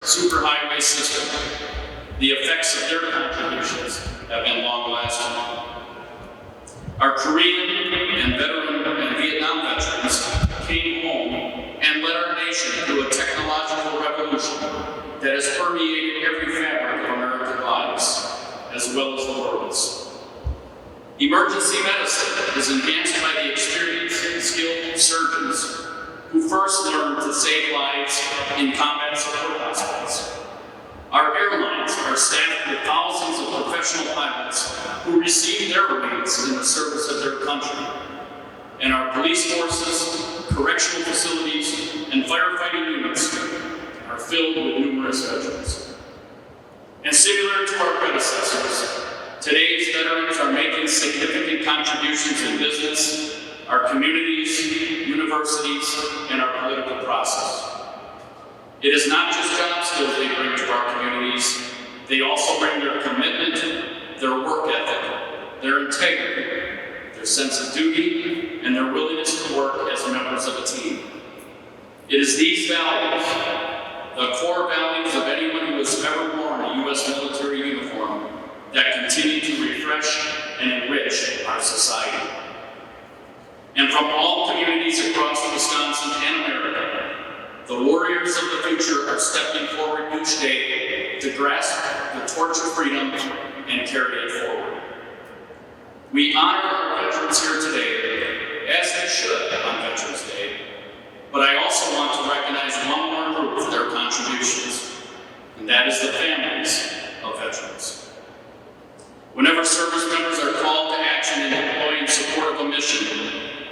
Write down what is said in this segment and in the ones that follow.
superhighway system. The effects of their contributions have been long-lasting. Our Korean and Vietnam veterans came home and led our nation through a technological revolution that has permeated every fabric of American lives, as well as the world's. Emergency medicine is enhanced by the experienced and skilled surgeons who first learned to save lives in combat support hospitals. Our airlines are staffed with thousands of professional pilots who receive their ratings in the service of their country. And our police forces, correctional facilities, and firefighting units are filled with numerous veterans. And similar to our predecessors, today's veterans are making significant contributions in business, our communities, universities, and our political process. It is not just job skills they bring to our communities, they also bring their commitment, their work ethic, their integrity, their sense of duty, and their willingness to work as members of a team. It is these values, the core values of anyone who has ever worn a U.S. military uniform, that continue to refresh and enrich our society. And from all communities across Wisconsin and America, the warriors of the future are stepping forward each day to grasp the torch of freedom and carry it forward. We honor our veterans here today, as they should on Veterans Day, but I also want to recognize one more group for their contributions, and that is the families of veterans. Whenever service members are called to action and deploy in support of a mission,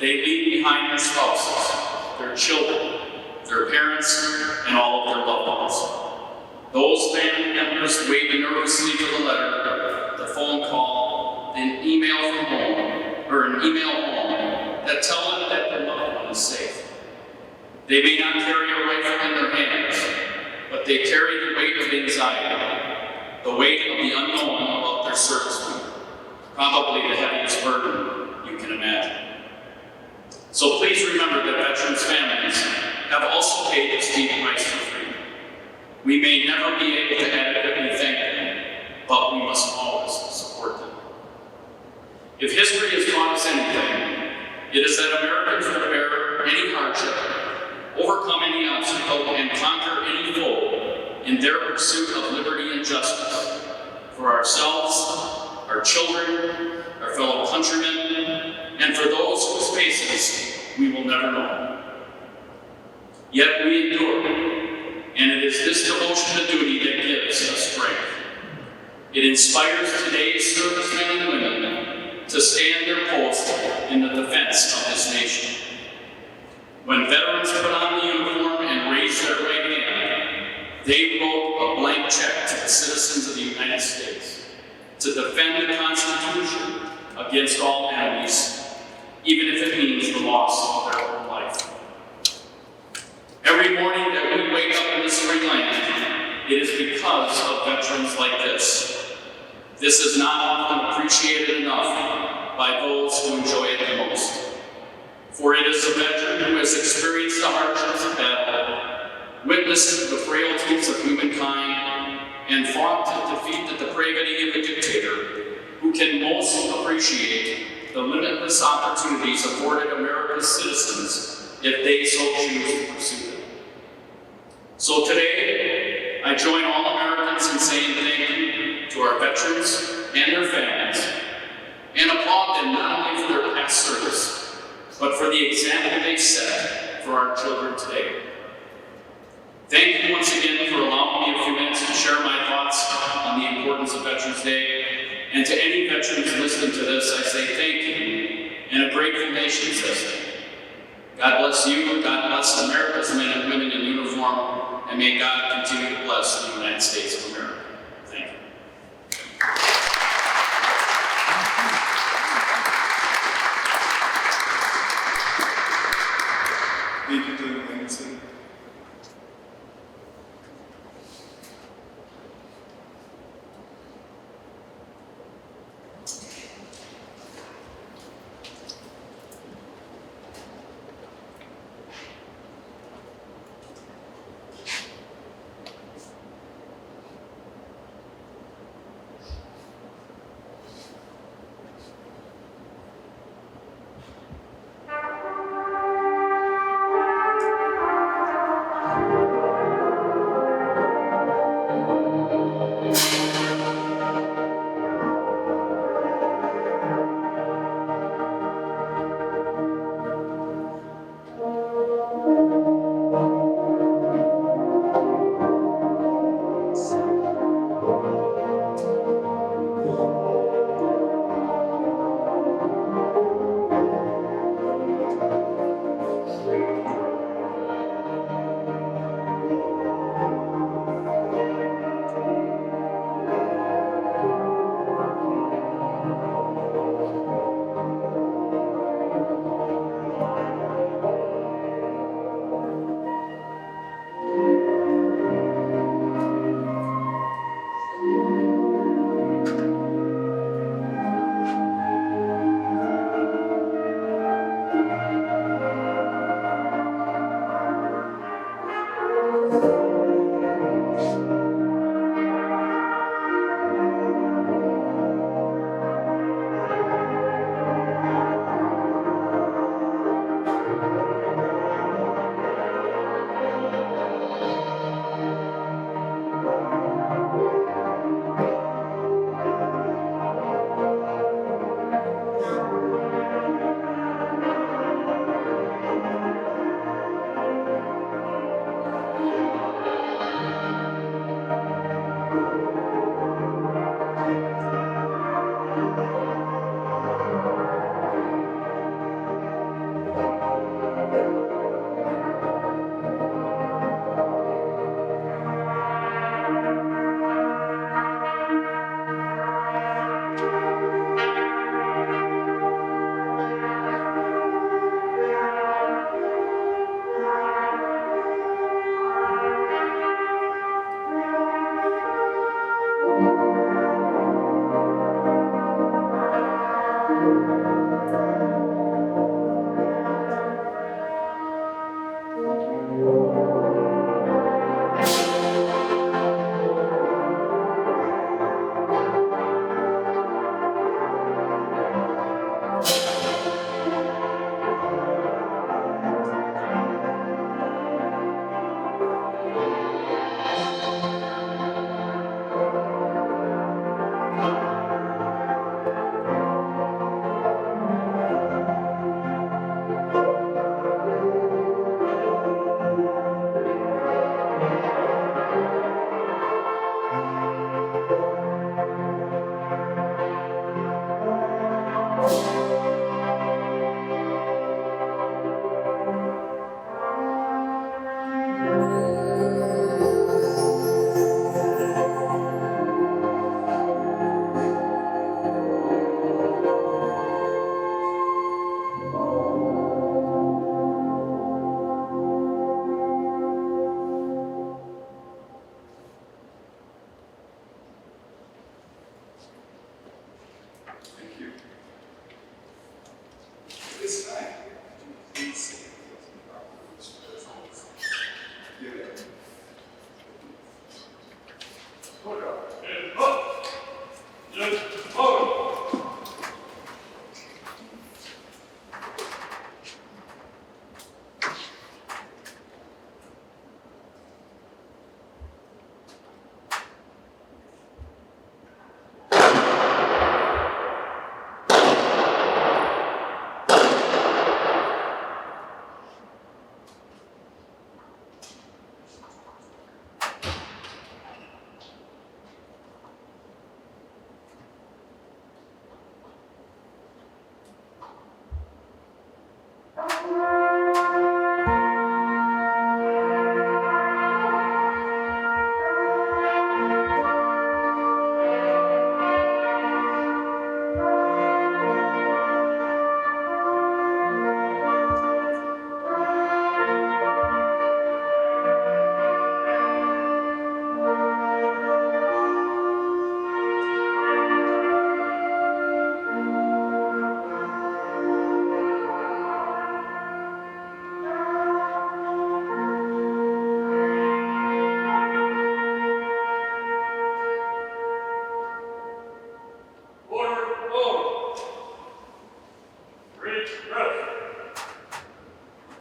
they leave behind their spouses, their children, their parents, and all of their loved ones. Those family members wait nervously for the letter, the phone call, an email from home, or an email home that tell them that their loved one is safe. They may not carry a rifle in their hands, but they carry the weight of anxiety, the weight of the unknown about their servicemen, probably the heaviest burden you can imagine. So please remember that veterans' families have also paid a steep price for freedom. We may never be able to adequately thank them, but we must always support them. If history has taught us anything, it is that Americans will bear any hardship, overcome any obstacle, and conquer any foe in their pursuit of liberty and justice for ourselves, our children, our fellow countrymen, and for those whose faces we will never know. Yet we endure, and it is this devotion to duty that gives us strength. It inspires today's servicemen and women to stand their post in the defense of this nation. When veterans put on the uniform and raise their right hand, they wrote a blank check to the citizens of the United States to defend the Constitution against all enemies, even if it means the loss of their own life. Every morning that we wake up in this free land, it is because of veterans like this. This is not often appreciated enough by those who enjoy it the most. For it is a veteran who has experienced the hardships of battle, witnessed the frailties of humankind, and fought to defeat the depravity of a dictator who can most appreciate the limitless opportunities afforded America's citizens if they so choose to pursue them. So today, I join all Americans in saying thank you to our veterans and their families, and applaud them not only for their past service, but for the example they set for our children today. Thank you once again for allowing me a few minutes to share my thoughts on the importance of Veterans Day. And to any veterans listening to this, I say thank you, and a grateful nation says thank you. God bless you, God bless America's men and women in uniform, and may God continue to bless the United States of America. Thank you. Thank you, David Langston.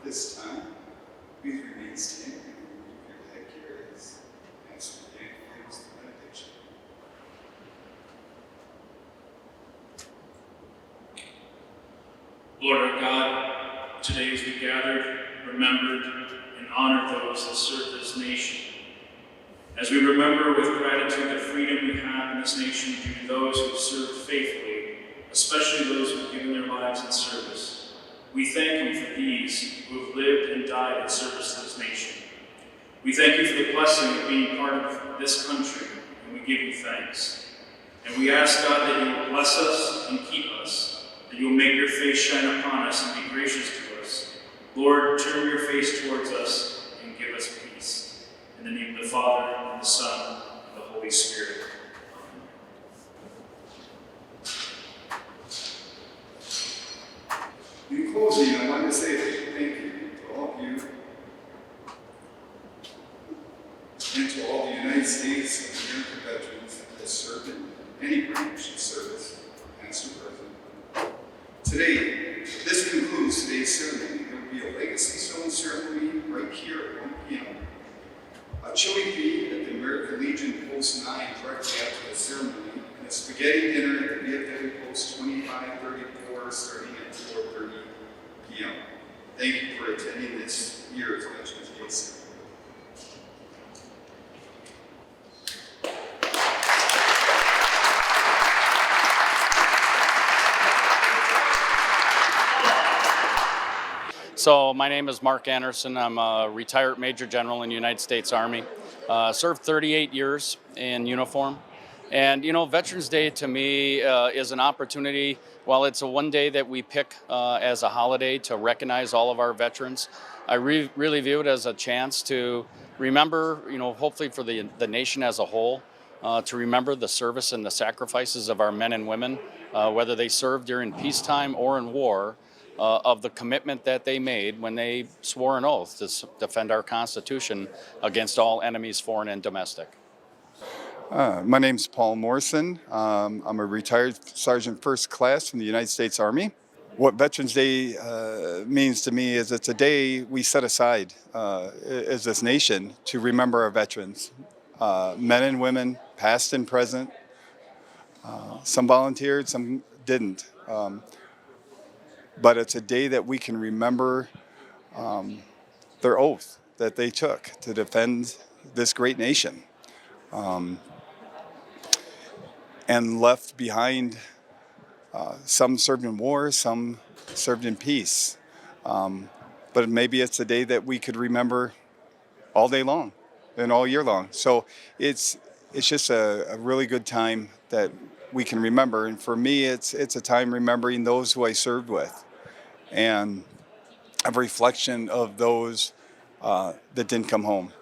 This time, please remain standing and remove your headgear as Pastor Dan gives the benediction. Lord our God, today as we gathered, remembered, and honored those that serve this nation, as we remember with gratitude the freedom we have in this nation due to those who have served faithfully, especially those who have given their lives in service, we thank you for these who have lived and died in service to this nation. We thank you for the blessing of being part of this country, and we give you thanks. And we ask, God, that you will bless us and keep us, that you will make your face shine upon us and be gracious to us. Lord, turn your face towards us and give us peace. In the name of the Father, and the Son, and the Holy Spirit. In closing, I want to say thank you to all of you and to all the United States and American veterans that have served in any branch of service, past or present. Today, this concludes today's ceremony. There will be a legacy stone ceremony right here at 1 p.m. A chili feed at the American Legion Post 9 directly after the ceremony, and a spaghetti dinner at the VFW Post 2534 starting at 4:30 p.m. Thank you for attending this year's Veterans Day ceremony. So my name is Mark Anderson. I'm a retired Major General in the United States Army. Served 38 years in uniform. And, you know, Veterans Day to me is an opportunity, while it's a one day that we pick as a holiday to recognize all of our veterans, I really view it as a chance to remember, you know, hopefully for the nation as a whole, to remember the service and the sacrifices of our men and women, whether they served during peacetime or in war, of the commitment that they made when they swore an oath to defend our Constitution against all enemies, foreign and domestic. My name's Paul Morrison. I'm a retired Sergeant First Class from the United States Army. What Veterans Day means to me is it's a day we set aside as this nation to remember our veterans, men and women, past and present. Some volunteered, some didn't. But it's a day that we can remember their oath that they took to defend this great nation. And left behind, some served in war, some served in peace. But maybe it's a day that we could remember all day long and all year long. So it's just a really good time that we can remember. And for me, it's a time remembering those who I served with, and a reflection of those that didn't come home.